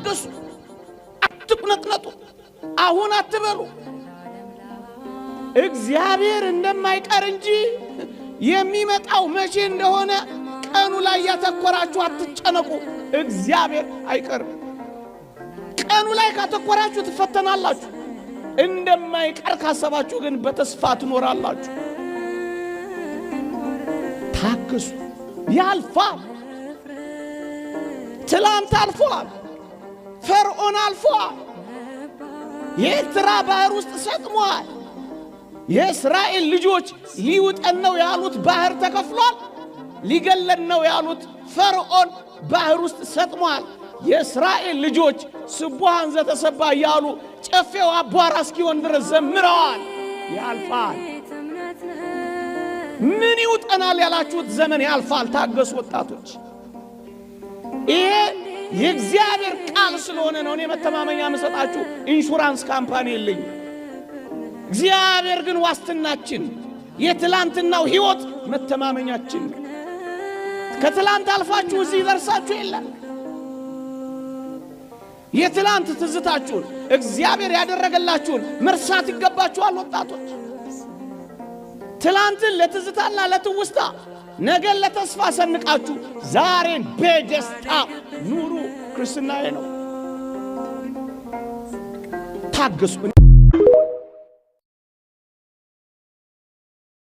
ታገሱ፣ አትቁነጥነጡ፣ አሁን አትበሉ። እግዚአብሔር እንደማይቀር እንጂ የሚመጣው መቼ እንደሆነ ቀኑ ላይ ያተኮራችሁ አትጨነቁ። እግዚአብሔር አይቀርም። ቀኑ ላይ ካተኮራችሁ ትፈተናላችሁ። እንደማይቀር ካሰባችሁ ግን በተስፋ ትኖራላችሁ። ታገሱ፣ ያልፋል። ትላንት አልፏል። ፈርዖን አልፏል። የኤርትራ ባህር ውስጥ ሰጥሟል። የእስራኤል ልጆች ሊውጠን ነው ያሉት ባህር ተከፍሏል። ሊገለን ነው ያሉት ፈርዖን ባህር ውስጥ ሰጥሟል። የእስራኤል ልጆች ስቡሃን ዘተሰባ ያሉ ጨፌው አቧራ እስኪሆን ድረስ ዘምረዋል። ያልፋል። ምን ይውጠናል ያላችሁት ዘመን ያልፋል። ታገሱ ወጣቶች። ይሄ የእግዚአብሔር ቃል ስለሆነ ነው። እኔ መተማመኛ መሰጣችሁ ኢንሹራንስ ካምፓኒ የለኝ። እግዚአብሔር ግን ዋስትናችን፣ የትላንትናው ሕይወት መተማመኛችን። ከትላንት አልፋችሁ እዚህ ደርሳችሁ የለም። የትላንት ትዝታችሁን እግዚአብሔር ያደረገላችሁን መርሳት ይገባችኋል ወጣቶች። ትላንትን ለትዝታና ለትውስታ ነገን ለተስፋ ሰንቃችሁ ዛሬን በደስታ ኑሩ። ክርስትናዬ ነው። ታገሱ።